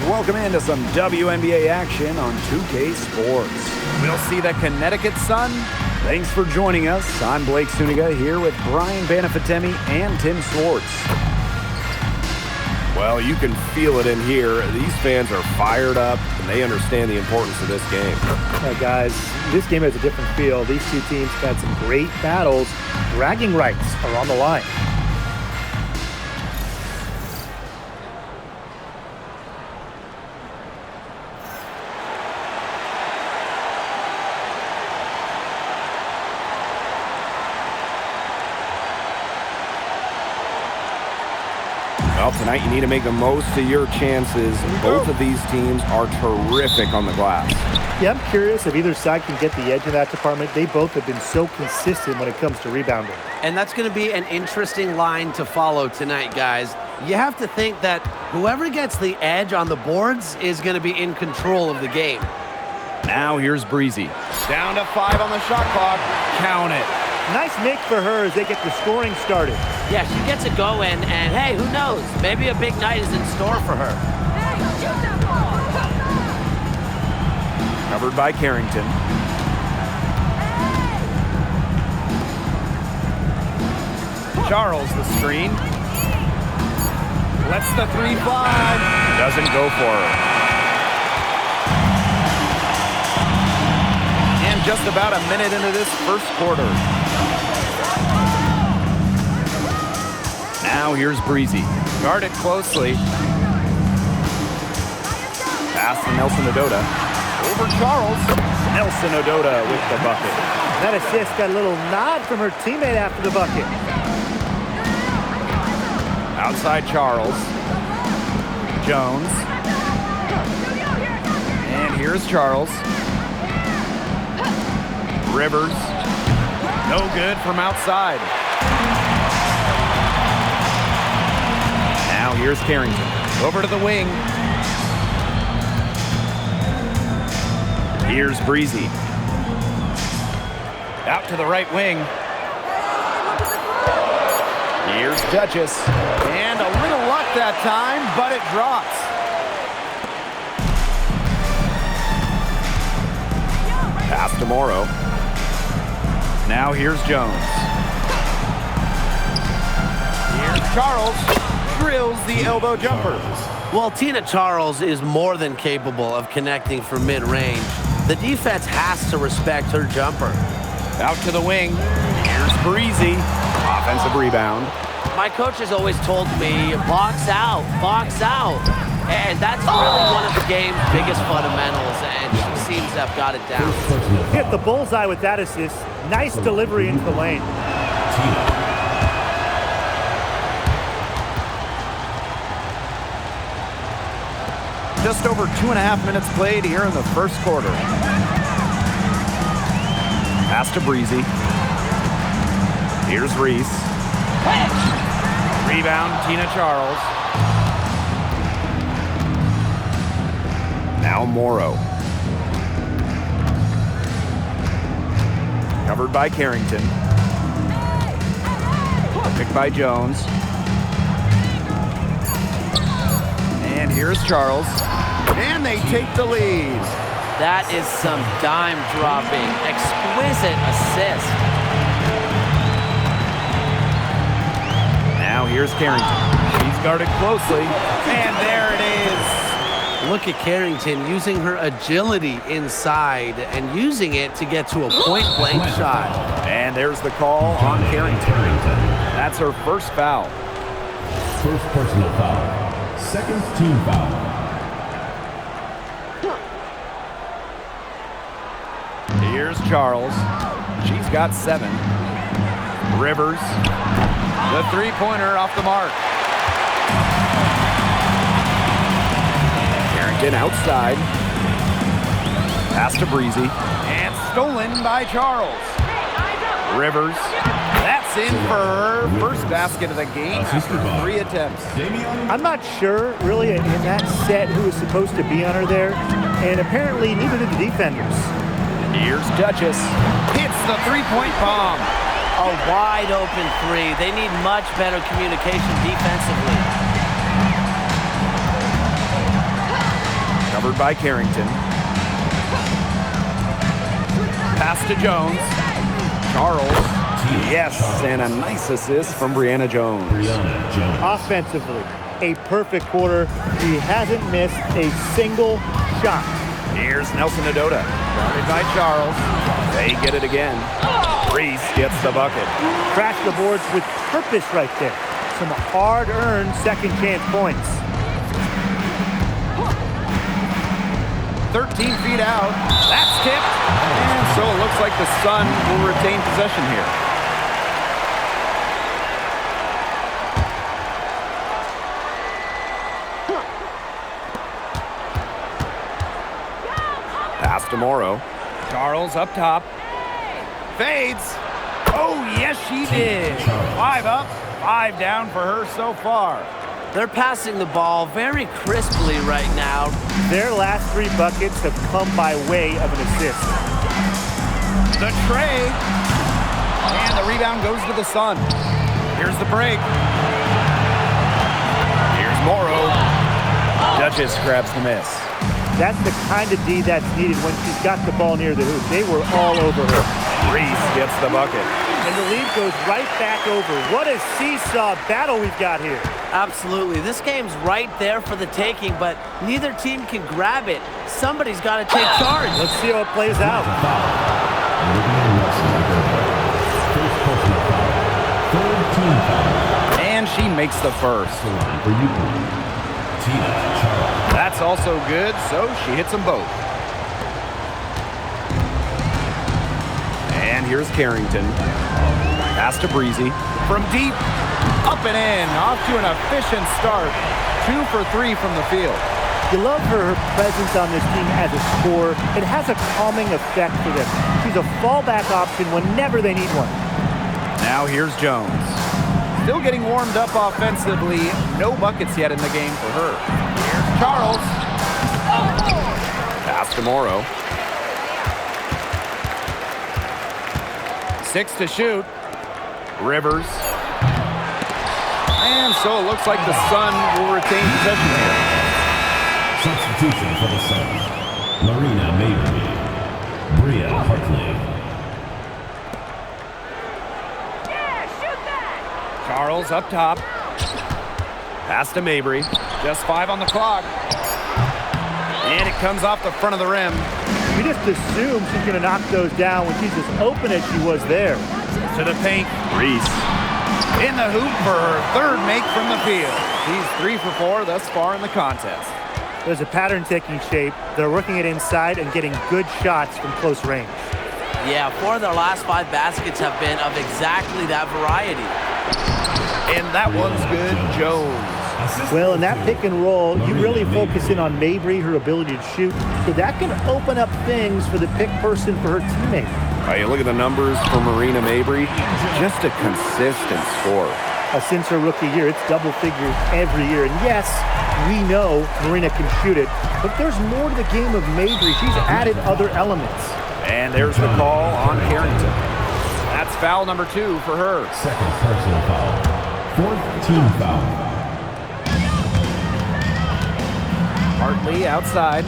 welcome into some WNBA action on 2K Sports. We'll see the Connecticut Sun. Thanks for joining us. I'm Blake Suniga here with Brian Banafitemi and Tim Swartz. Well, you can feel it in here. These fans are fired up, and they understand the importance of this game. Yeah, guys, this game has a different feel. These two teams have had some great battles. Bragging rights are on the line. Well, tonight you need to make the most of your chances. Both of these teams are terrific on the glass. Yeah, I'm curious if either side can get the edge in that department. They both have been so consistent when it comes to rebounding. And that's going to be an interesting line to follow tonight, guys. You have to think that whoever gets the edge on the boards is going to be in control of the game. Now here's Breezy. Down to 5 on the shot clock. Count it. Nice make for her as they get the scoring started. Yeah, she gets it going, and hey, who knows? Maybe a big night is in store for her. Covered by Carrington. Charles the screen. Lets the 3 fly. Doesn't go for her. And just about a minute into this first quarter. Now here's Breezy. Guard it closely. Pass to Nelson Odota. Over Charles. Nelson Odota with the bucket. That assist got a little nod from her teammate after the bucket. Outside Charles. Jones. And here's Charles. Rivers. No good from outside. Now here's Carrington. Over to the wing. Here's Breezy. Out to the right wing. Here's Duchess. And a little luck that time, but it drops. Pass to Morrow. Now here's Jones. Here's Charles. Drills the elbow jumper. Well, Tina Charles is more than capable of connecting from mid-range. The defense has to respect her jumper. Out to the wing. Here's Breezy. Offensive rebound. My coach has always told me, box out, box out. And that's really one of the game's biggest fundamentals, and she seems to have got it down. Hit the bullseye with that assist. Nice delivery into the lane. Just over 2.5 minutes played here in the first quarter. Pass to Breezy. Here's Reese. Rebound, Tina Charles. Now Morrow. Covered by Carrington. Picked by Jones. And here's Charles. And they take the lead. That is some dime-dropping, exquisite assist. Now here's Carrington. She's guarded closely. And there it is. Look at Carrington using her agility inside and using it to get to a point-blank shot. And there's the call on Carrington. That's her first foul. First personal foul. Second team foul. Here's Charles. She's got 7. Rivers. The three-pointer off the mark. Carrington outside. Pass to Breezy. And stolen by Charles. Rivers. That's in for her first basket of the game after 3 attempts. I'm not sure, really, in that set who was supposed to be on her there, and apparently neither did the defenders. Here's Duchess. Hits the three-point bomb. A wide open 3. They need much better communication defensively. by Carrington. Pass to Jones. Charles. Yes, and a nice assist from Brianna Jones. Offensively, a perfect quarter. He hasn't missed a single shot. Here's Nelson Adota. Guarded by Charles. They get it again. Reese gets the bucket. Crash the boards with purpose right there. Some hard-earned second chance points. 13 feet out. That's tipped. And so it looks like the Sun will retain possession here. Pass to Morrow. Charles up top. Fades. Oh, yes, she did. 5 up, 5 down for her so far. They're passing the ball very crisply right now. Their last 3 buckets have come by way of an assist. The tray. And the rebound goes to the Sun. Here's the break. Here's Morrow. Duchess grabs the miss. That's the kind of D that's needed when she's got the ball near the hoop. They were all over her. Reese gets the bucket. And the lead goes right back over. What a seesaw battle we've got here. Absolutely. This game's right there for the taking, but neither team can grab it. Somebody's got to take charge. Let's see how it plays out. And she makes the first. That's also good, so she hits them both. And here's Carrington. Pass to Breezy. From deep, up and in, off to an efficient start. 2 for 3 from the field. You love her presence on this team as a scorer. It has a calming effect for them. She's a fallback option whenever they need one. Now here's Jones. Still getting warmed up offensively. No buckets yet in the game for her. Here's Charles. Pass to Morrow. 6 to shoot. Rivers. And so it looks like the Sun will retain possession here. Substitution for the Suns. Marina Mabry. Bria Hartley. Charles up top. Pass to Mabry. Just 5 on the clock. And it comes off the front of the rim. We just assume she's going to knock those down when she's as open as she was there. To the paint. Reese. In the hoop for her 3rd make from the field. She's 3 for 4 thus far in the contest. There's a pattern taking shape. They're working it inside and getting good shots from close range. Yeah, 4 of their last 5 baskets have been of exactly that variety. And that one's good, Jones. Well, in that pick and roll, you really focus in on Mabry, her ability to shoot, so that can open up things for the pick person for her teammate. You look at the numbers for Marina Mabry, just a consistent scorer. Since her rookie year, it's double figures every year. And yes, we know Marina can shoot it, but there's more to the game of Mabry. She's added other elements. And there's the call on Carrington. That's foul number 2 for her. Second personal foul. 4th team foul. Hartley outside.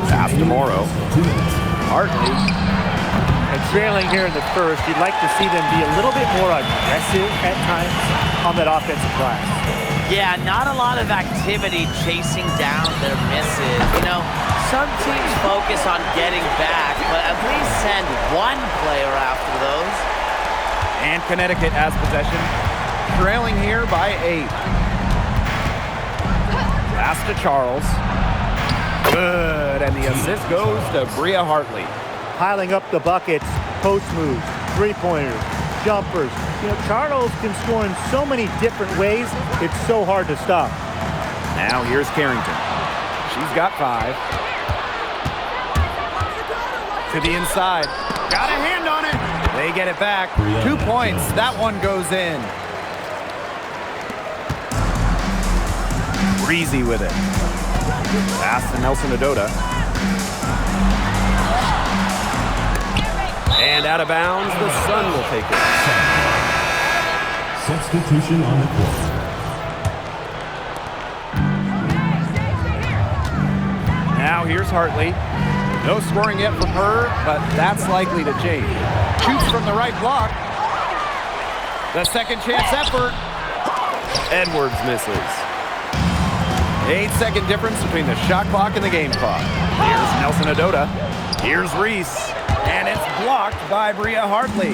Pass to Morrow. Hartley. And trailing here in the first, you'd like to see them be a little bit more aggressive at times on that offensive glass. Yeah, not a lot of activity chasing down their misses. You know, some teams focus on getting back, but at least send one player after those. And Connecticut has possession. Trailing here by 8. Pass to Charles. Good, and the assist goes to Bria Hartley. Piling up the buckets, post moves, three-pointers, jumpers. You know, Charles can score in so many different ways, it's so hard to stop. Now here's Carrington. She's got 5. To the inside. Got a hand on it. They get it back. 2 points. That one goes in. Breezy with it. Pass to Nelson Adota. And out of bounds, the Sun will take it. Substitution on the court. Now Now here's Hartley. No scoring yet from her, but that's likely to change. Shoots from the right block. The second chance effort. Edwards misses. 8-second difference between the shot clock and the game clock. Here's Nelson Adota. Here's Reese. And it's blocked by Bria Hartley.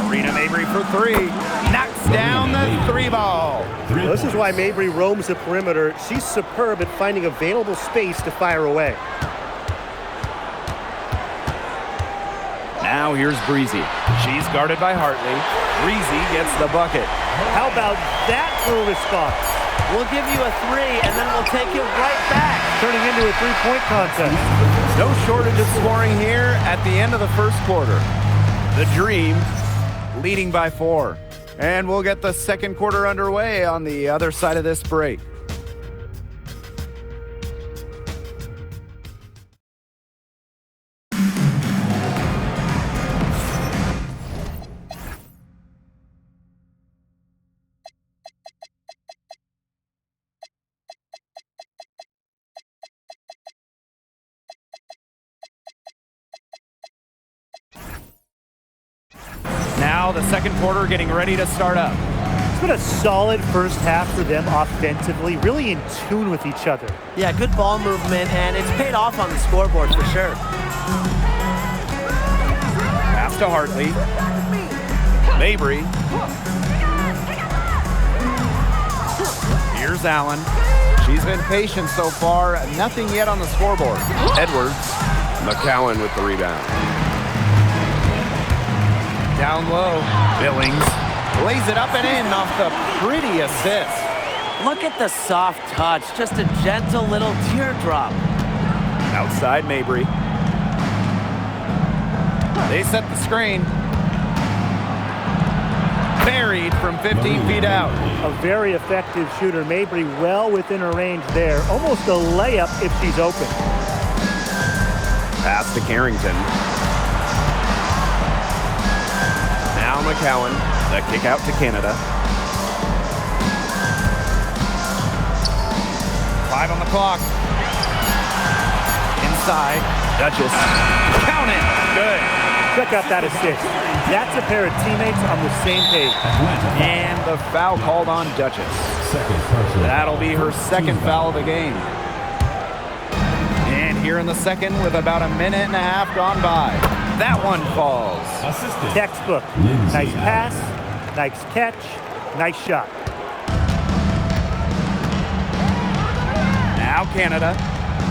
Marina Mabry for three. Knocks down the three ball. This is why Mabry roams the perimeter. She's superb at finding available space to fire away. Now here's Breezy. She's guarded by Hartley. Breezy gets the bucket. How about that for a response? We'll give you a three, and then we'll take it right back. Turning into a three-point contest. No shortage of scoring here at the end of the first quarter. The Dream leading by 4. And we'll get the second quarter underway on the other side of this break. Now the second quarter getting ready to start up. It's been a solid first half for them offensively, really in tune with each other. Yeah, good ball movement, and it's paid off on the scoreboard for sure. Pass to Hartley. Mabry. Here's Allen. She's been patient so far. Nothing yet on the scoreboard. Edwards. McCowan with the rebound. Down low. Billings lays it up and in off the pretty assist. Look at the soft touch, just a gentle little teardrop. Outside Mabry. They set the screen. Buried from 15 feet out. A very effective shooter. Mabry well within her range there. Almost a layup if she's open. Pass to Carrington. Now McCowan. The kick out to Canada. 5 on the clock. Inside. Duchess. Count it. Good. Check out that assist. That's a pair of teammates on the same page. And the foul called on Duchess. That'll be her second foul of the game. And here in the second with about a minute and a half gone by. That one falls. Textbook. Nice pass, nice catch, nice shot. Now Canada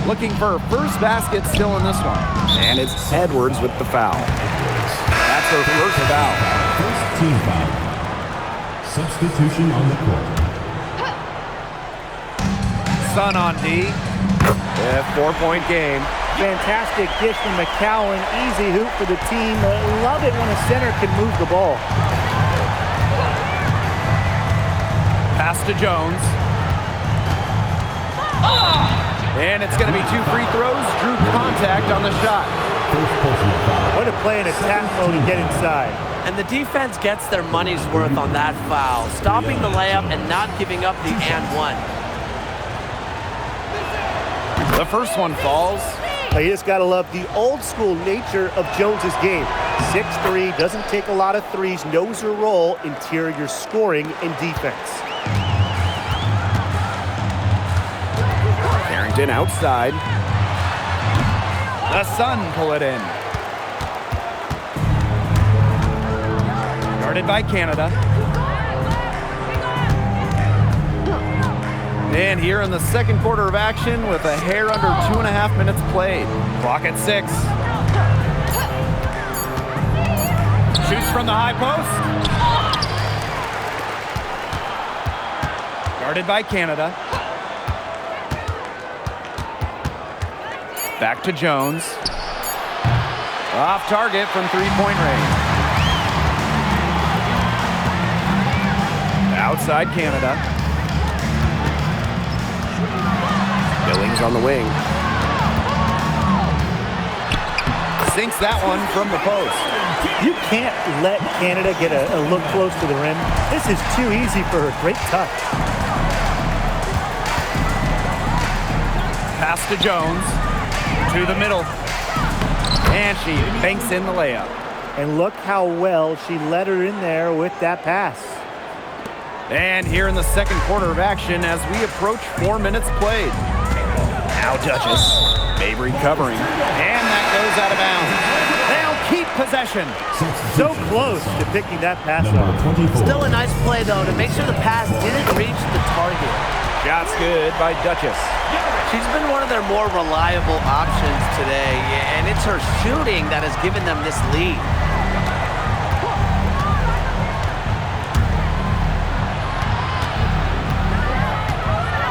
looking for her first basket still in this one. And it's Edwards with the foul. That's her first foul. First team foul. Substitution on the court. Sun on D. A 4-point game. Fantastic dish from McCowan. Easy hoop for the team. Love it when a center can move the ball. Pass to Jones. And it's going to be 2 free throws. Drew contact on the shot. First personal foul. What a play in attack mode to get inside. And the defense gets their money's worth on that foul, stopping the layup and not giving up the and one. The first one falls. You just got to love the old school nature of Jones's game. 6'3", doesn't take a lot of threes, knows her role, interior scoring and defense. Carrington outside. The Sun pull it in. Guarded by Canada. And here in the second quarter of action with a hair under 2.5 minutes played. Clock at 6. Shoots from the high post. Guarded by Canada. Back to Jones. Off target from 3-point range. Outside Canada. Billings on the wing. Sinks that one from the post. You can't let Canada get a look close to the rim. This is too easy for her. Great touch. Pass to Jones. To the middle. And she banks in the layup. And look how well she let her in there with that pass. And here in the second quarter of action as we approach 4 minutes played. Now Duchess. Mabry covering. And that goes out of bounds. They'll keep possession. So close to picking that pass Number off. 24. Still a nice play, though, to make sure the pass didn't reach the target. Shots good by Duchess. She's been one of their more reliable options today, and it's her shooting that has given them this lead.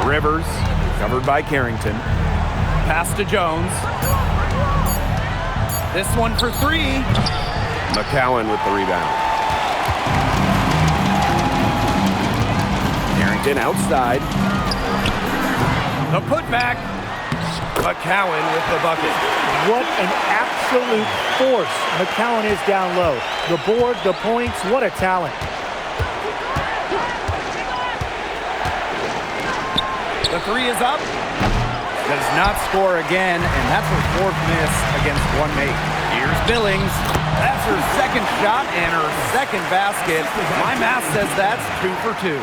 Rivers, covered by Carrington. Pass to Jones. This one for three. McCowan with the rebound. Carrington outside. The putback. McCowan with the bucket. What an absolute force McCowan is down low. The board, the points, what a talent. The three is up. Does not score again, and that's her fourth miss against one mate. Here's Billings. That's her second shot and her second basket. My math says that's 2 for 2.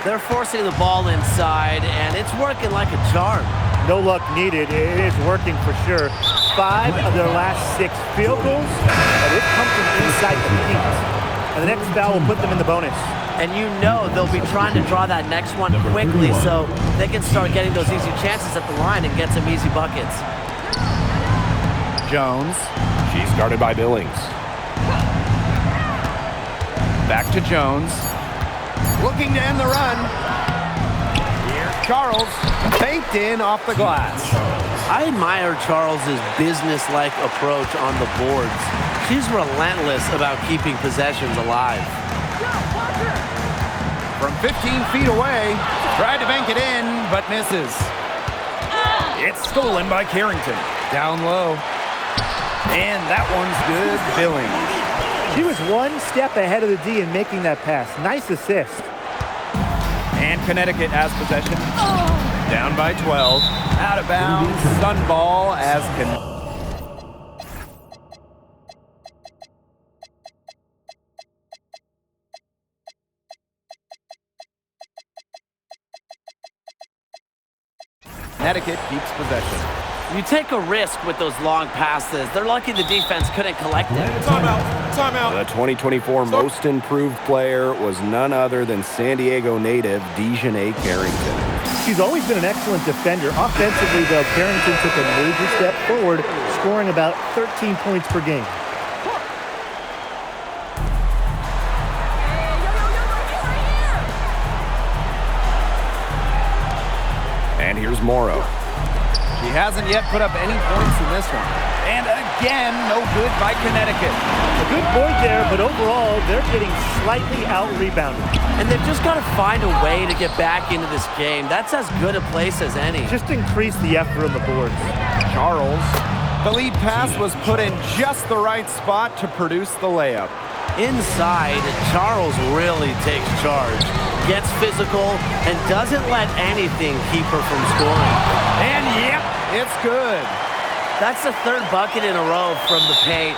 They're forcing the ball inside, and it's working like a charm. No luck needed. It is working for sure. 5 of their last 6 field goals, but it comes from inside the paint. And the next foul will put them in the bonus. And you know they'll be trying to draw that next one quickly so they can start getting those easy chances at the line and get some easy buckets. Jones. She's guarded by Billings. Back to Jones. Looking to end the run. Here's Charles. Baked in off the glass. I admire Charles's business-like approach on the boards. She's relentless about keeping possessions alive. From 15 feet away, tried to bank it in, but misses. It's stolen by Carrington. Down low. And that one's good. Billings. She was one step ahead of the D in making that pass. Nice assist. And Connecticut has possession. Down by 12. Out of bounds. Sun ball as Connecticut keeps possession. You take a risk with those long passes. They're lucky the defense couldn't collect it. The 2024 most improved player was none other than San Diego native Dejanay Carrington. She's always been an excellent defender. Offensively, though, Carrington took a major step forward, scoring about 13 points per game. And here's Morrow. She hasn't yet put up any points in this one. And again, no good by Connecticut. A good point there, but overall, they're getting slightly out-rebounded. And they've just got to find a way to get back into this game. That's as good a place as any. Just increase the effort on the boards. Charles. The lead pass was put in just the right spot to produce the layup. Inside, Charles really takes charge, gets physical, and doesn't let anything keep her from scoring. And yep, it's good. That's the third bucket in a row from the paint.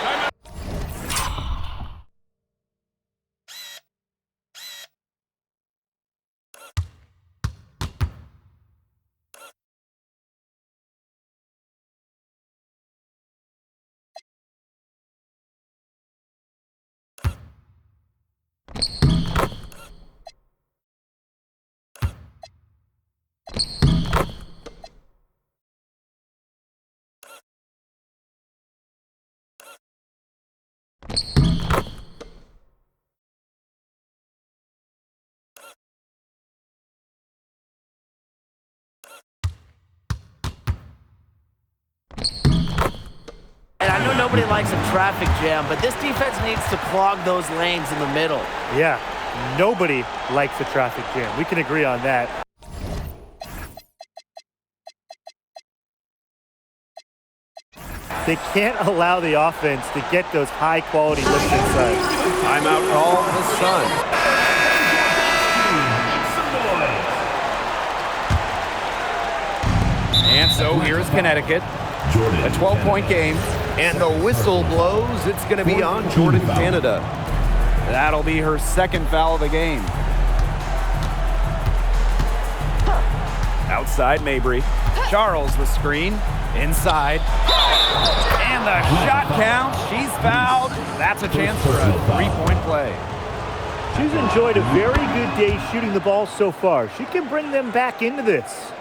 And I know nobody likes a traffic jam, but this defense needs to clog those lanes in the middle. Yeah, nobody likes a traffic jam. We can agree on that. They can't allow the offense to get those high-quality looks inside. Timeout call, the Sun. And so here's Connecticut. Jordan. A 12-point game. And the whistle blows. It's going to be on Jordan Canada. That'll be her second foul of the game. Outside Mabry. Charles the screen. Inside. And the shot count. She's fouled. That's a chance for a 3-point play. She's enjoyed a very good day shooting the ball so far. She can bring them back into this.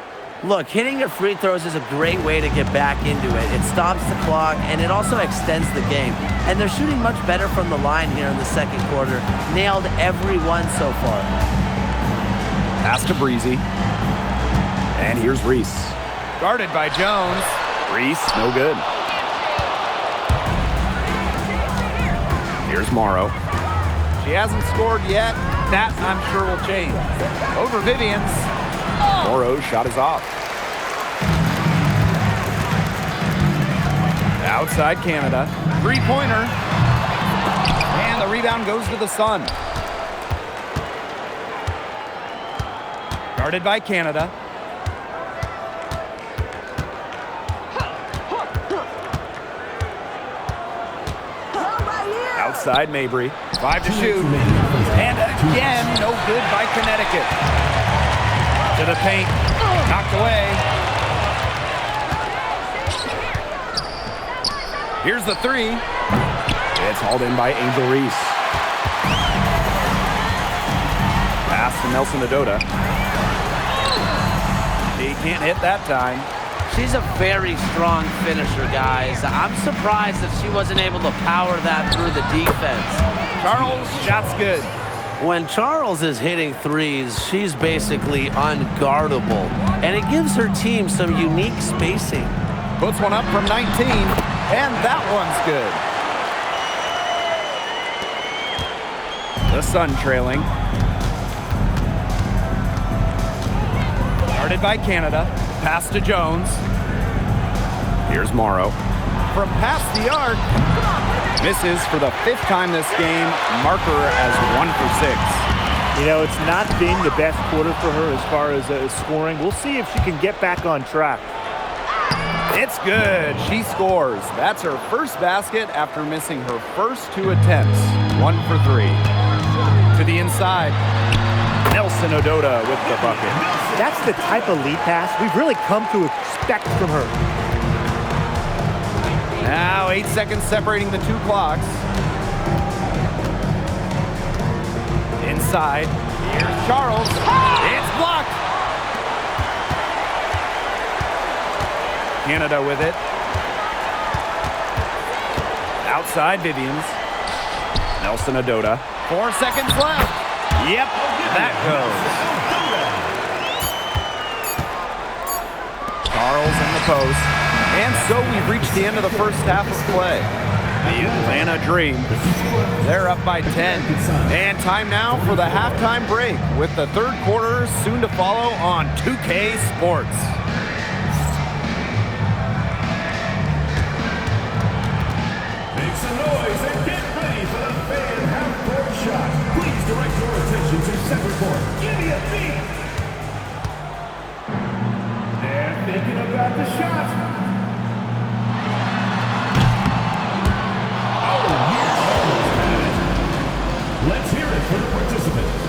Look, hitting her free throws is a great way to get back into it. It stops the clock, and it also extends the game. And they're shooting much better from the line here in the second quarter. Nailed every one so far. Pass to Breezy. And here's Reese. Guarded by Jones. Reese, no good. Here's Morrow. She hasn't scored yet. That, I'm sure, will change. Over Vivians. Morrow's shot is off. Outside Canada. Three-pointer. And the rebound goes to the Sun. Guarded by Canada. Outside Mabry. 5 to shoot. And again, no good by Connecticut. To the paint. Knocked away. Here's the three. It's hauled in by Angel Reese. Pass to Nelson Adota. He can't hit that time. She's a very strong finisher, guys. I'm surprised that she wasn't able to power that through the defense. Charles, shot's good. When Charles is hitting threes, she's basically unguardable, and it gives her team some unique spacing. Puts one up from 19, and that one's good. The Sun trailing. Guarded by Canada. Pass to Jones. Here's Morrow. From past the arc. Misses for the 5th time this game. Marker as 1 for 6. You know, it's not been the best quarter for her as far as scoring. We'll see if she can get back on track. It's good. She scores. That's her first basket after missing her first 2 attempts. 1 for 3. To the inside. Nelson Adota with the bucket. That's the type of lead pass we've really come to expect from her. Now 8 seconds separating the 2 clocks. Inside. Here's Charles. It's blocked. Canada with it. Outside Vivians. Nelson Adota. 4 seconds left. Yep, that goes. Charles in the post. And so we've reached the end of the first half of play. The Atlanta Dream. They're up by 10. And time now for the halftime break with the third quarter soon to follow on 2K Sports. Make some noise and get ready for the fan half-court shot. Please direct your attention to center court. Give me a beat. They're thinking about the shot. Let's hear it for the participants.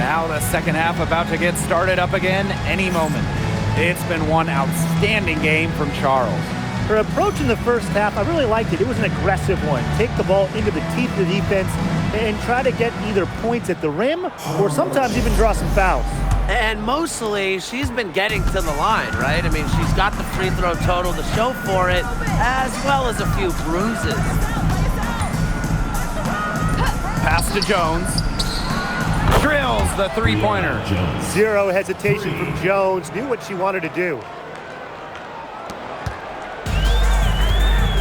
Now the second half about to get started up again any moment. It's been one outstanding game from Charles. Her approach in the first half, I really liked it. It was an aggressive one. Take the ball into the teeth of the defense and try to get either points at the rim or sometimes even draw some fouls. And mostly, she's been getting to the line, right? I mean, she's got the free throw total to show for it, as well as a few bruises. Pass to Jones. Drills the three-pointer. Zero hesitation from Jones. Knew what she wanted to do.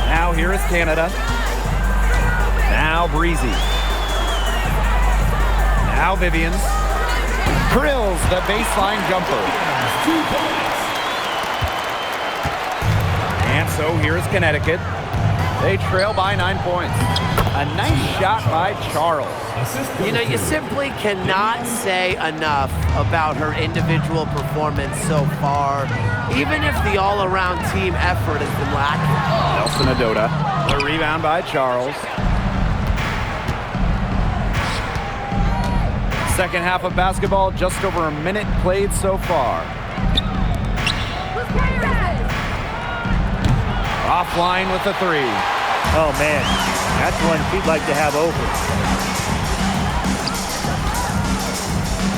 Now here is Canada. Now Breezy. Now Vivians. Drills the baseline jumper. And so here's Connecticut. They trail by 9 points. A nice shot by Charles. You know, you simply cannot say enough about her individual performance so far, even if the all-around team effort has been lacking. Nelson Adota. The rebound by Charles. Second half of basketball, just over a minute played so far. Offline with the three. Oh, man. That's one she'd like to have over.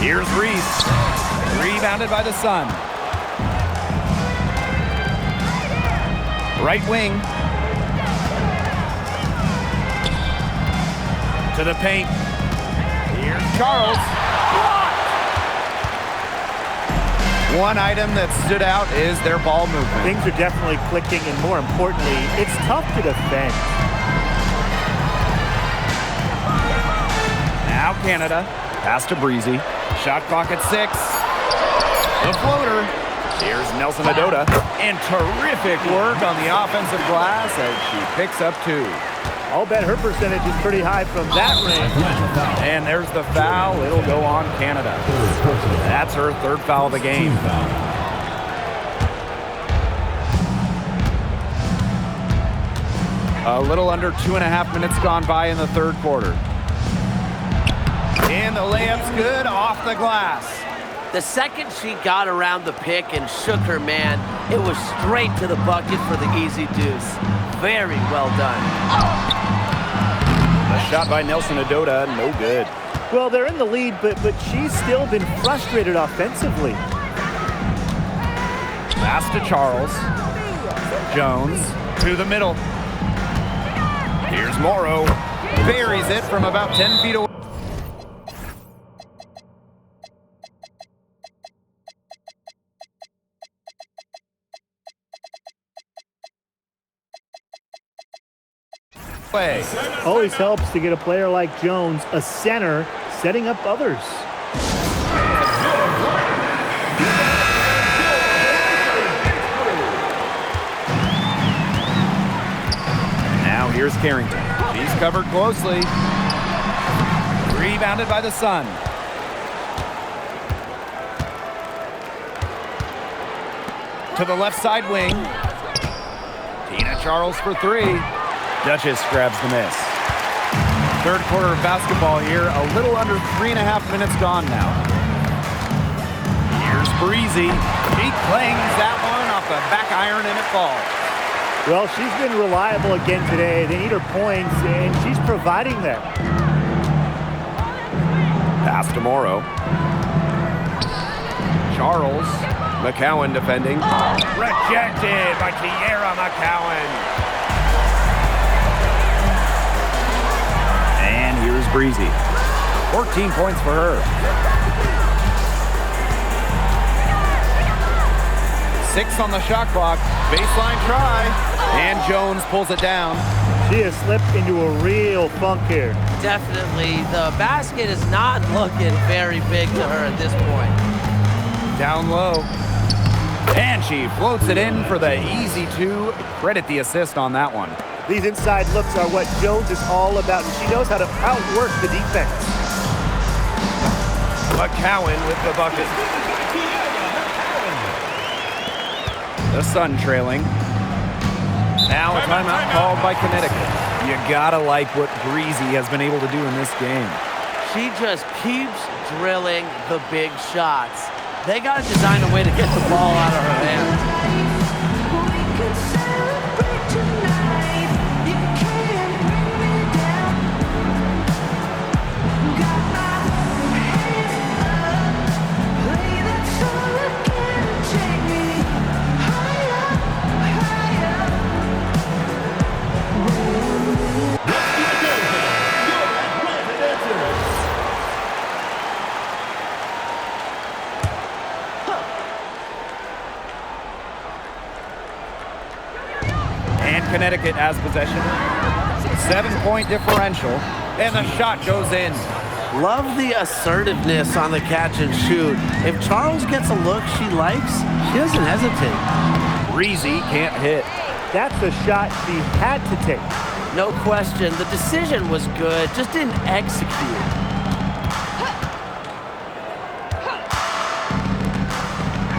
Here's Reese. Rebounded by the Sun. Right wing. To the paint. Here's Charles. One item that stood out is their ball movement. Things are definitely clicking, and more importantly, it's tough to defend. Now Canada. Pass to Breezy. Shot clock at 6. The floater. Here's Nelson Adota. And terrific work on the offensive glass as she picks up 2. I'll bet her percentage is pretty high from that range. And there's the foul. It'll go on Canada. That's her third foul of the game. A little under 2.5 minutes gone by in the third quarter. And the layup's good off the glass. The second she got around the pick and shook her man, it was straight to the bucket for the easy deuce. Very well done. A shot by Nelson Adota, no good. Well, they're in the lead, but she's still been frustrated offensively. Pass to Charles. Jones to the middle. Here's Morrow. Buries it from about 10 feet away. Always helps to get a player like Jones, a center, setting up others. Now here's Carrington. She's covered closely. Rebounded by the Sun. To the left side wing. Tina Charles for 3. Duchess grabs the miss. Third quarter of basketball here, a little under 3.5 minutes gone now. Here's Breezy. She clangs that one off the back iron and it falls. Well, she's been reliable again today. They need her points, and she's providing them. Pass to Morrow. Charles. McCowan defending. Rejected by Kiera McCowan. And here's Breezy. 14 points for her. 6 on the shot clock. Baseline try. And Jones pulls it down. She has slipped into a real funk here. Definitely. The basket is not looking very big to her at this point. Down low. And she floats it in for the easy 2. Credit the assist on that one. These inside looks are what Jones is all about, and she knows how to outwork the defense. McCowan with the bucket. The Sun trailing. Now a timeout called by Connecticut. You gotta like what Breezy has been able to do in this game. She just keeps drilling the big shots. They got to design a way to get the ball out of her hands. Connecticut has possession. 7-point differential, and the shot goes in. Love the assertiveness on the catch and shoot. If Charles gets a look she likes, she doesn't hesitate. Breezy can't hit. That's a shot she had to take. No question. The decision was good, just didn't execute.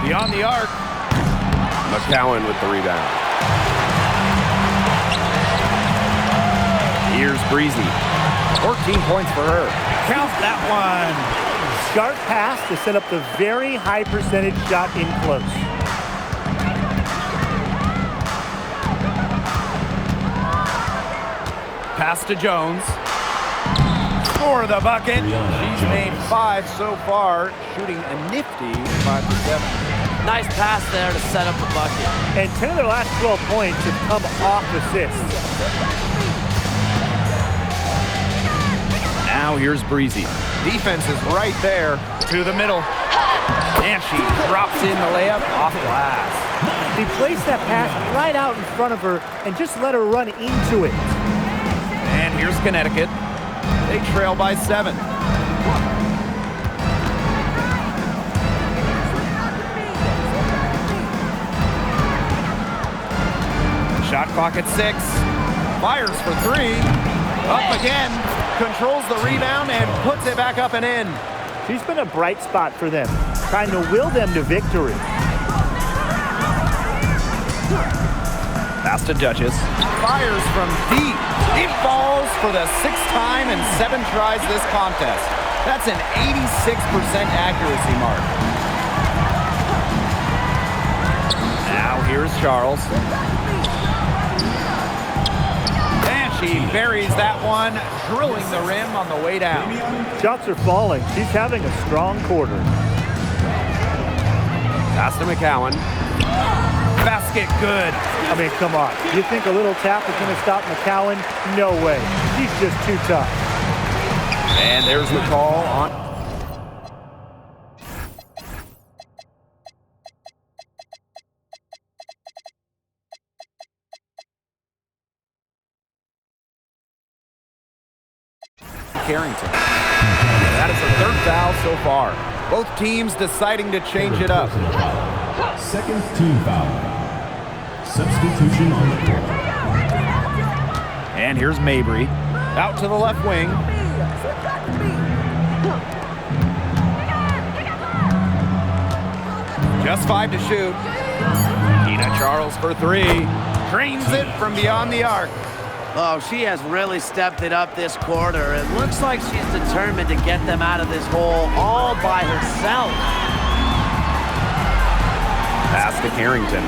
Beyond the arc. McCowan with the rebound. Here's Breezy. 14 points for her. Count that one. Sharp pass to set up the very high percentage shot in close. Pass to Jones. For the bucket. She's made 5 so far, shooting a nifty 5 for 7. Nice pass there to set up the bucket. And 10 of their last 12 points have come off assists. Now here's Breezy. Defense is right there to the middle. And she drops in the layup off glass. He placed that pass right out in front of her and just let her run into it. And here's Connecticut. They trail by 7. Shot clock at 6. Fires for 3. Up again. Controls the rebound and puts it back up and in. She's been a bright spot for them, trying to will them to victory. Pass to Duchess. Fires from deep. It falls for the 6th time in 7 tries this contest. That's an 86% accuracy mark. Now here's Charles. She buries that one, drilling the rim on the way down. Shots are falling. She's having a strong quarter. Pass to McCowan. Basket good. I mean, come on. You think a little tap is going to stop McCowan? No way. She's just too tough. And there's the call on. Carrington. That is the 3rd foul so far. Both teams deciding to change it up. Second team foul. Substitution on the court. And here's Mabry. Out to the left wing. Just 5 to shoot. Tina Charles for 3. Drains it from beyond the arc. Oh, she has really stepped it up this quarter. It looks like she's determined to get them out of this hole all by herself. Pass to Carrington.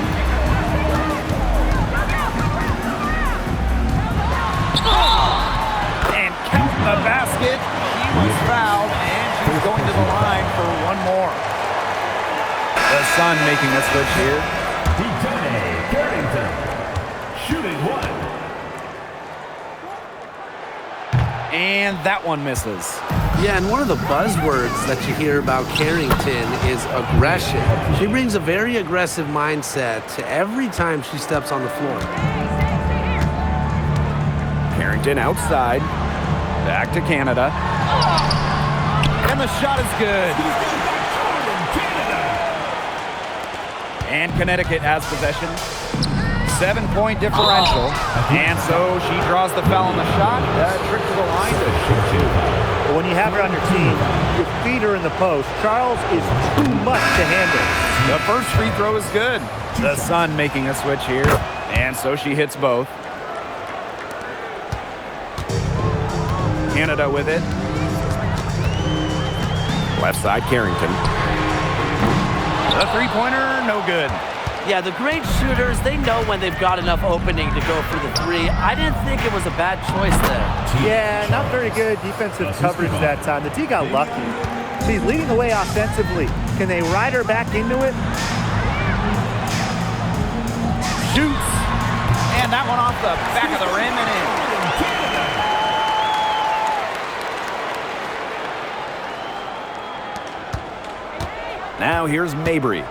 And count the basket. She was fouled, and she's going to the line for one more. The Sun making a switch here. Carrington. Shooting 1. And that one misses. Yeah, and one of the buzzwords that you hear about Carrington is aggression. She brings a very aggressive mindset to every time she steps on the floor. Carrington outside. Back to Canada. And the shot is good. And Connecticut has possession. 7-point differential. And so she draws the foul on the shot. Trick to the line to shoot 2. But when you have her on your team, you feed her in the post. Charles is too much to handle. The first free throw is good. The Sun making a switch here. And so she hits both. Canada with it. Left side, Carrington. The three-pointer, no good. Yeah, the great shooters, they know when they've got enough opening to go for the three. I didn't think it was a bad choice there. Yeah, not very good defensive coverage that time. The T got lucky. She's leading the way offensively. Can they ride her back into it? Shoots. And that one off the back of the rim and in. Now here's Mabry.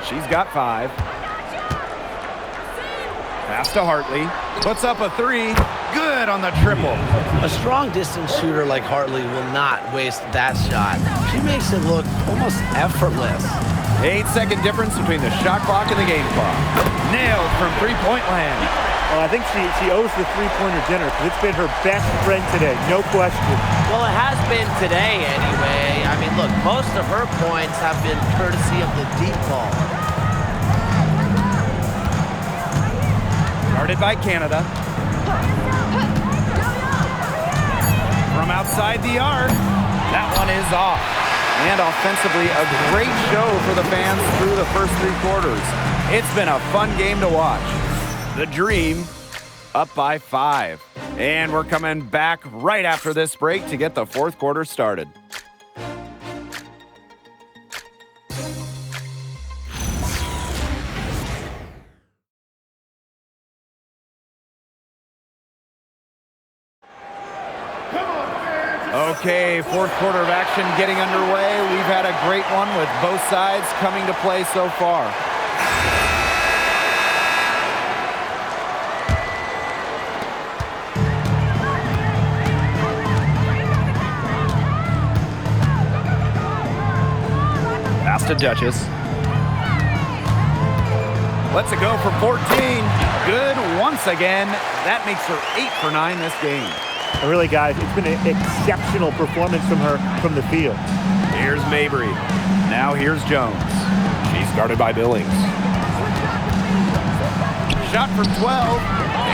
She's got 5. Pass to Hartley. Puts up a 3. Good on the triple. A strong distance shooter like Hartley will not waste that shot. She makes it look almost effortless. 8-second difference between the shot clock and the game clock. Nailed from three-point land. Well, I think she owes the three-pointer dinner because it's been her best friend today, no question. Well, it has been today anyway. I mean, look, most of her points have been courtesy of the deep ball. Guarded by Canada. From outside the arc, that one is off. And offensively, a great show for the fans through the first 3 quarters. It's been a fun game to watch. The Dream up by 5. And we're coming back right after this break to get the 4th quarter started. Okay, 4th quarter of action getting underway. We've had a great one with both sides coming to play so far. Pass to Duchess. Lets it go for 14. Good once again. That makes her 8 for 9 this game. And really, guys, it's been an exceptional performance from her from the field. Here's Mabry. Now here's Jones. She's guarded by Billings. Shot from 12.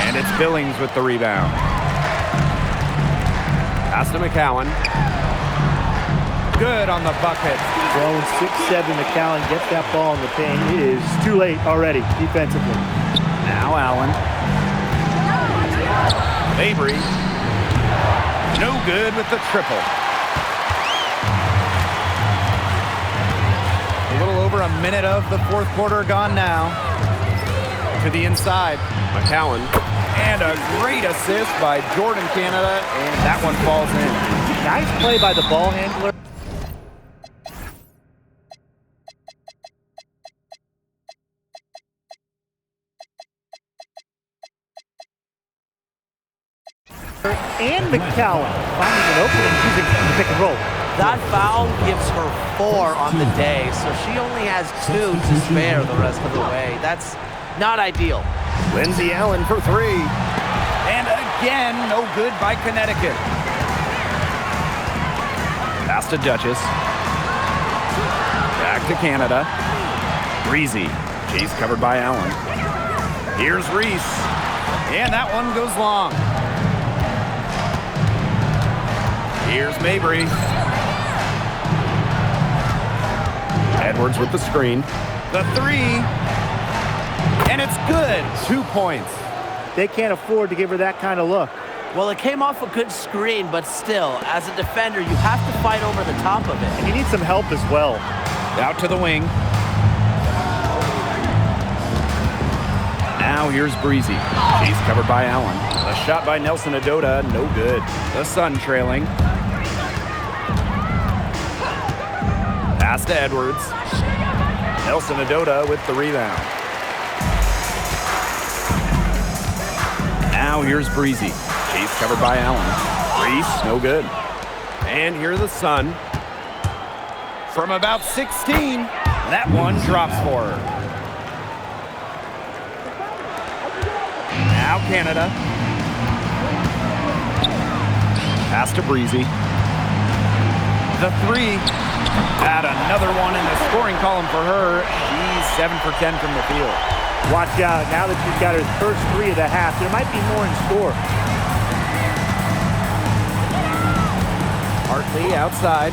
And it's Billings with the rebound. Pass to McCowan. Good on the bucket. Well, when 6'7" McCowan gets that ball in the paint, it is too late already defensively. Now Allen. Mabry. No good with the triple. A little over a minute of the 4th quarter gone now. To the inside. McCowan. And a great assist by Jordan Canada, and that one falls in. Nice play by the ball handler. And McCowan finding an opening using the pick and roll. That foul gives her 4 on the day, so she only has 2 to spare the rest of the way. That's not ideal. Lindsay Allen for 3. And again, no good by Connecticut. Pass to Duchess. Back to Canada. Breezy. She's covered by Allen. Here's Reese. And that one goes long. Here's Mabry. Edwards with the screen. The 3. And it's good. 2 points. They can't afford to give her that kind of look. Well, it came off a good screen, but still, as a defender, you have to fight over the top of it. And you need some help as well. Out to the wing. Now here's Breezy. She's covered by Allen. A shot by Nelson Adota, no good. The Sun trailing. Pass to Edwards. Nelson Adota with the rebound. Now here's Breezy. She's covered by Allen. Reese, no good. And here's the Sun. From about 16, that one drops for her. Now Canada. Pass to Breezy. The 3. Add another one in the scoring column for her. She's 7 for 10 from the field. Watch out. Now that she's got her first 3 of the half, there might be more in store. Hartley outside.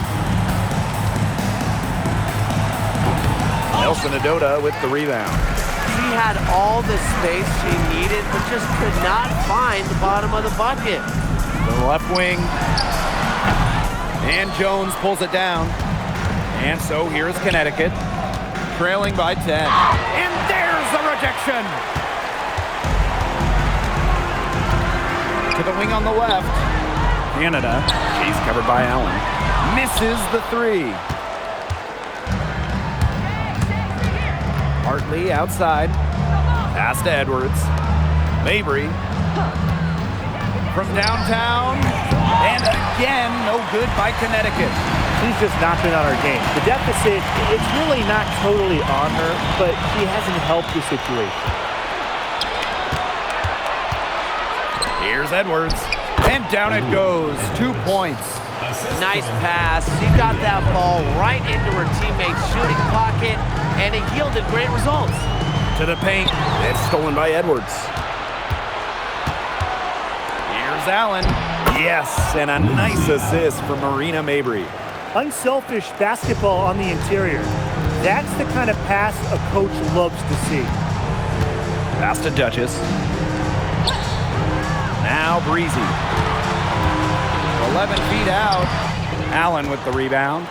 Nelson Adota with the rebound. She had all the space she needed, but just could not find the bottom of the bucket. The left wing. And Jones pulls it down. And so here's Connecticut, trailing by 10. And there's the rejection. To the wing on the left. Canada. She's covered by Allen. Misses the three. Hartley outside. Pass to Edwards. Mabry. From downtown. And again, no good by Connecticut. She's just not been on her game. The deficit, it's really not totally on her, but she hasn't helped the situation. Here's Edwards. And down it goes. 2 points. Nice pass. She got that ball right into her teammate's shooting pocket, and it yielded great results. To the paint. It's stolen by Edwards. Here's Allen. Yes, and a nice assist for Marina Mabry. Unselfish basketball on the interior. That's the kind of pass a coach loves to see. Pass to Duchess. Now Breezy. 11 feet out. Allen with the rebound.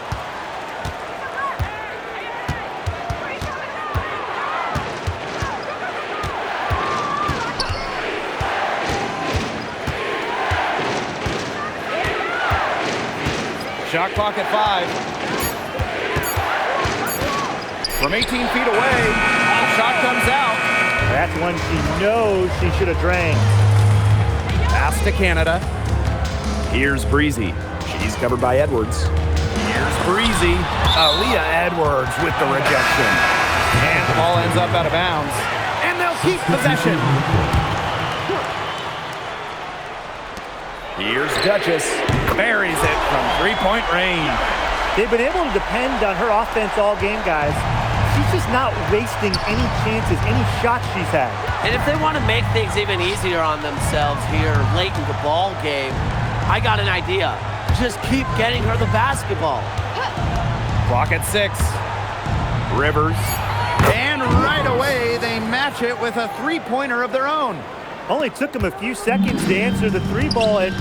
Shot clock at 5. From 18 feet away, the shot comes out. That's one she knows she should have drained. Pass to Canada. Here's Breezy. She's covered by Edwards. Here's Breezy. Aaliyah Edwards with the rejection. And the ball ends up out of bounds. And they'll keep possession. Here's Duchess. Buries it from three-point range. They've been able to depend on her offense all game, guys. She's just not wasting any chances, any shots she's had. And if they want to make things even easier on themselves here late in the ball game, I got an idea. Just keep getting her the basketball. Clock at 6. Rivers. And right away, they match it with a three-pointer of their own. Only took them a few seconds to answer the three ball at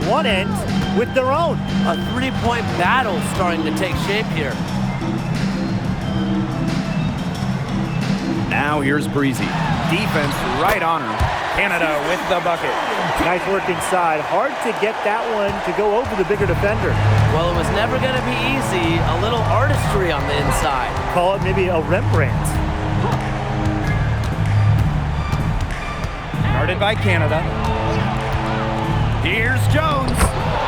one end with their own. A three-point battle starting to take shape here. Now here's Breezy. Defense right on her. Canada with the bucket. Nice work inside. Hard to get that one to go over the bigger defender. Well, it was never going to be easy. A little artistry on the inside. Call it maybe a Rembrandt. Guarded by Canada. Here's Jones.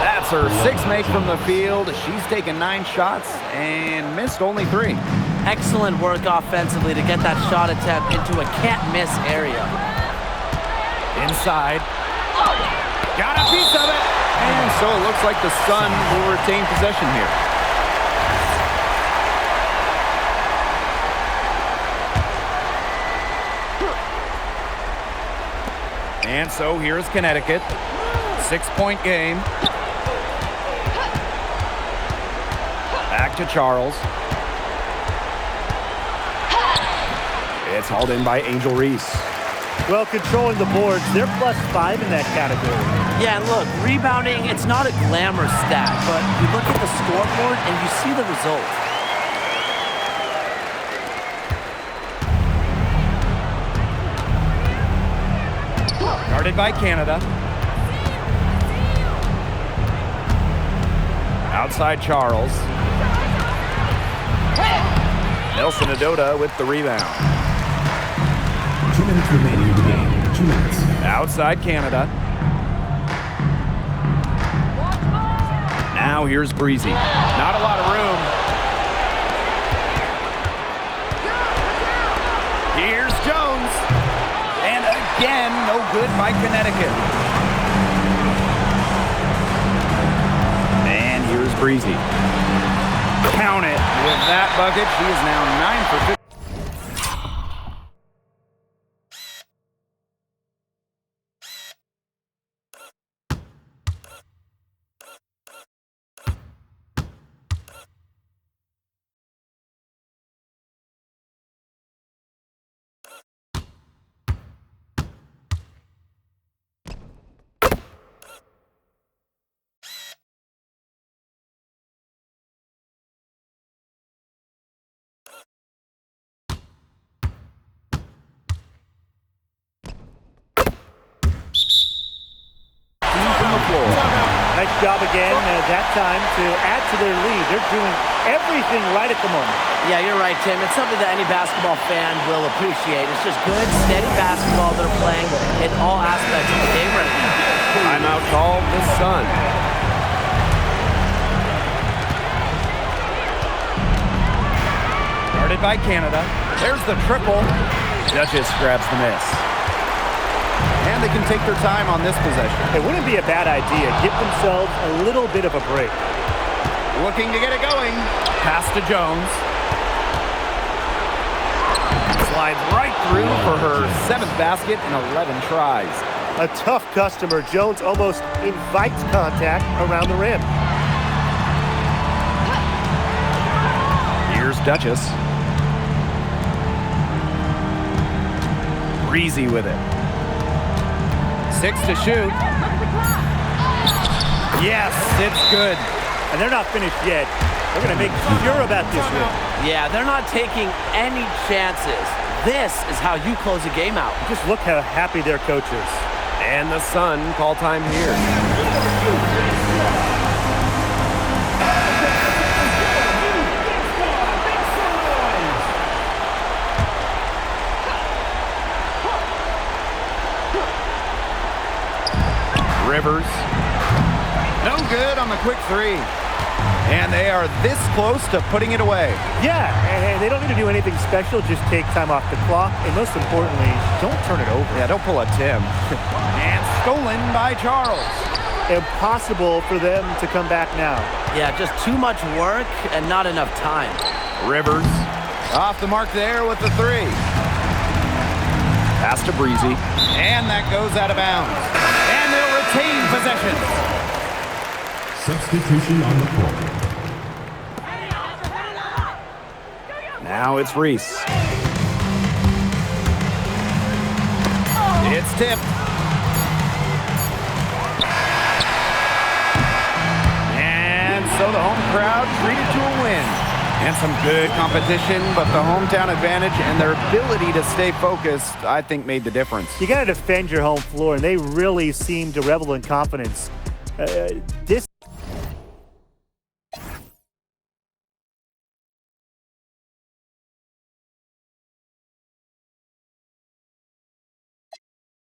That's her 6th make from the field. She's taken 9 shots and missed only 3. Excellent work offensively to get that shot attempt into a can't-miss area. Inside. Got a piece of it. And so it looks like the Sun will retain possession here. And so here's Connecticut. 6-point game. Back to Charles. It's hauled in by Angel Reese. Well, controlling the boards, they're +5 in that category. Yeah, and look, rebounding, it's not a glamour stat, but you look at the scoreboard and you see the result. Guarded by Canada. Outside Charles. Nelson Adota with the rebound. 2 minutes remaining in the game. 2 minutes. Outside Canada. Now here's Breezy. Not a lot of room. Here's Jones. And again, no good by Connecticut. And here's Breezy. Count it. With that bucket, she is now 9 for 15. floor. Nice job again that time to add to their lead. They're doing everything right at the moment. Yeah, you're right, Tim. It's something that any basketball fan will appreciate. It's just good, steady basketball they're playing in all aspects of the game right now. Timeout called the Sun. Guarded by Canada. There's the triple. Duchess grabs the miss. And they can take their time on this possession. It wouldn't be a bad idea. Give themselves a little bit of a break. Looking to get it going. Pass to Jones. Slides right through for her 7th basket in 11 tries. A tough customer. Jones almost invites contact around the rim. Here's Duchess. Breezy with it. 6 to shoot. Yes, it's good. And they're not finished yet. They're going to make sure about this rim. Yeah, they're not taking any chances. This is how you close a game out. Just look how happy their coach is. And the Sun call time here. Rivers. No good on the quick three. And they are this close to putting it away. Yeah, and they don't need to do anything special. Just take time off the clock. And most importantly, don't turn it over. Yeah, don't pull a Tim. And stolen by Charles. Impossible for them to come back now. Yeah, just too much work and not enough time. Rivers off the mark there with the three. Pass to Breezy. And that goes out of bounds. And they'll retain possession. Substitution on the court. Now it's Reese. It's tipped. And so the home crowd treated to a win. And some good competition, but the hometown advantage and their ability to stay focused, I think, made the difference. You got to defend your home floor, and they really seem to revel in confidence. This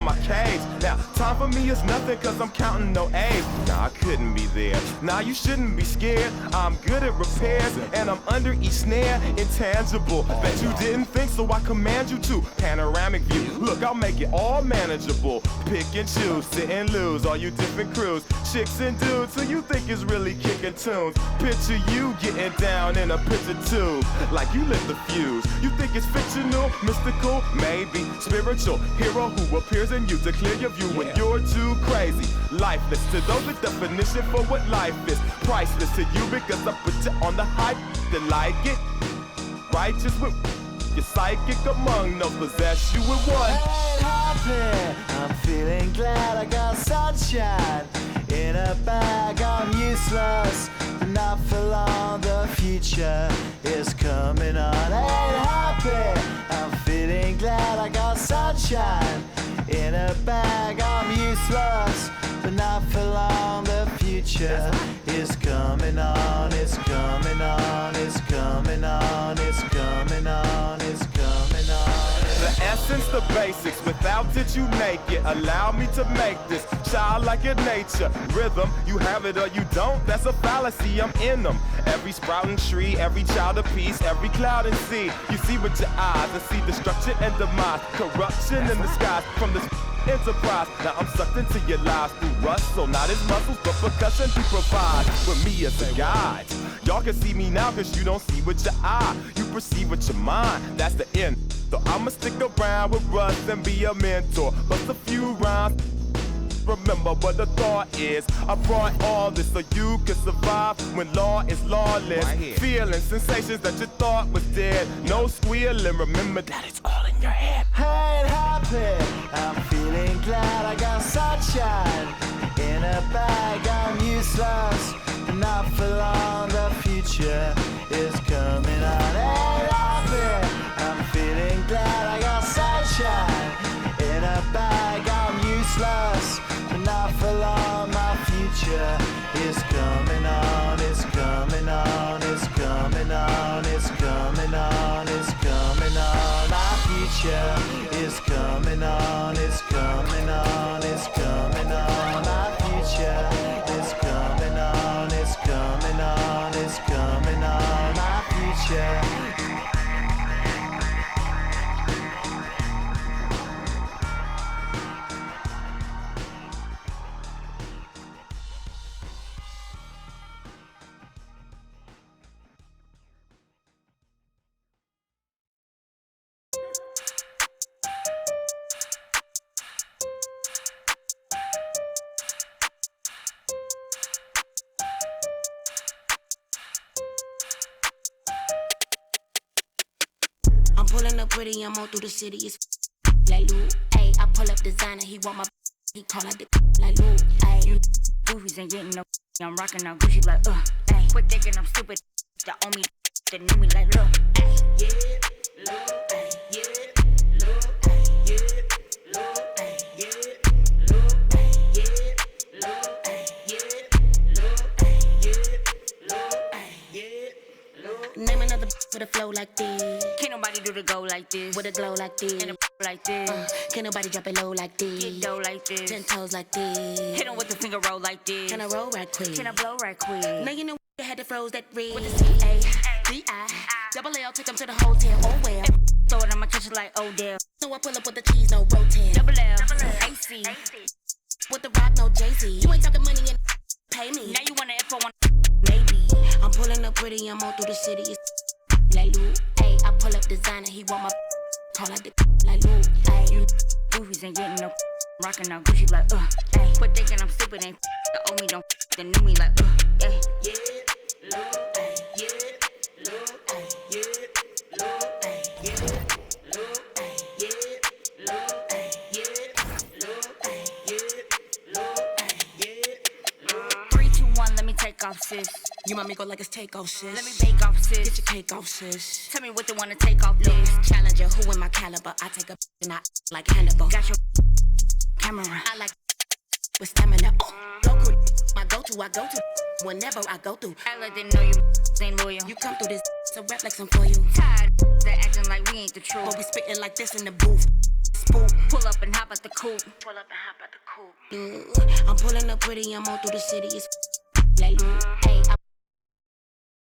my cage. Now, time for me is nothing cause I'm counting no A's. Nah, I couldn't be there. Nah, you shouldn't be scared. I'm good at repairs and I'm under each snare. Intangible. Bet you didn't think so I command you to. Panoramic view. Look, I'll make it all manageable. Pick and choose, sit and lose. All you different crews, chicks and dudes who you think is really kicking tunes. Picture you getting down in a picture tube. Like you lit the fuse. You think it's fictional, mystical, maybe spiritual. Hero who appears in you to clear your view when you're too crazy. Lifeless to those, the definition for what life is. Priceless to you because I put you on the hype. They like it. Righteous with your psychic among no possess you with one. Ain't happy, I'm feeling glad I got sunshine in a bag. I'm useless, but not for long. The future is coming on. Ain't happy, I'm feeling glad I got sunshine in a bag. I'm useless, but not for long. The future is coming on. It's coming on. It's coming on. It's coming on. It's coming on. The essence, the basics, without it you make it. Allow me to make this childlike in nature. Rhythm, you have it or you don't, that's a fallacy, I'm in them. Every sprouting tree, every child of peace, every cloud and sea. You see with your eyes and see destruction and demise. Corruption in the skies from this enterprise. Now I'm sucked into your lives through rust, so not as muscles, but percussion to provide with me as a guide. Y'all can see me now cause you don't see with your eye. You perceive with your mind, that's the end. So I'ma stick around with Russ and be a mentor. Bust a few rhymes. Remember what the thought is. I brought all this so you can survive when law is lawless. Feeling sensations that you thought was dead. No squealing, remember that it's all in your head. I ain't happy, I'm feeling glad I got sunshine in a bag. I'm useless, but not for long. The future is coming on. Ain't happy, I'm feeling glad I got sunshine in a bag. I'm useless, but not for long. My future future is coming on, it's coming on, it's coming on. My future is coming on, it's coming on, it's coming on. My future. I'm pulling up pretty, I'm all through the city. It's like Lou, ayy. I pull up designer, he want my he call out the like Lou, ayy. You goofies ain't getting no. I'm rocking out Gucci like ayy. Quit thinking I'm stupid. The owe me, that knew me like look, ayy. Yeah, look, ayy. Yeah, look, ayy. Yeah, look, ayy. Yeah, look, ayy. Yeah, look, ayy. Yeah, look, ayy. Yeah, look, ayy. Yeah, look. Name another with a flow like this. Can't nobody do the go like this. With a glow like this. And a like this. Can't nobody drop it low like this. Get dough like this. 10 toes like this. Hit him with the finger roll like this. Can I roll right quick? Can I blow right quick? Now you know you had to froze that red. With the C-A-D-I. Double L, take them to the hotel. Oh well. Throw it on my kitchen like Odell. So I pull up with the cheese, no rotel. Double L, AC. With the rock, no Jay-Z. You ain't talking money and pay me. Now you want an F1, maybe. I'm pulling up pretty, I'm all through the city. It's like Lou, ayy. I pull up designer, he want my call out the like Lou, ayy. You goofies ain't getting no rockin' out Gucci like ayy. Quit thinking I'm stupid, ain't the owe me, don't the knew me like ayy. Yeah, Lou, ayy. Yeah, Lou, ayy. Yeah, Lou, ayy. Yeah, Lou, ayy. Yeah, Lou, ayy. Yeah, Lou, ayy. Yeah, Lou, ayy. Yeah, 3, 2, 1, let me take off, sis. You want me go like it's take off, sis. Let me bake off, sis. Get your cake off, sis. Tell me what they wanna take off, this. Challenger, who in my caliber? I take a and I like Hannibal. Got your camera. I like with stamina. Local, my go-to, I go to whenever I go through. I like they know you ain't loyal. You come through this, so rap like some for you. Tired, they acting like we ain't the truth. But we spitting like this in the booth. Spook, pull up and hop at the coupe. Pull up and hop at the coupe. I'm pulling up pretty, I'm all through the city. It's like, hey.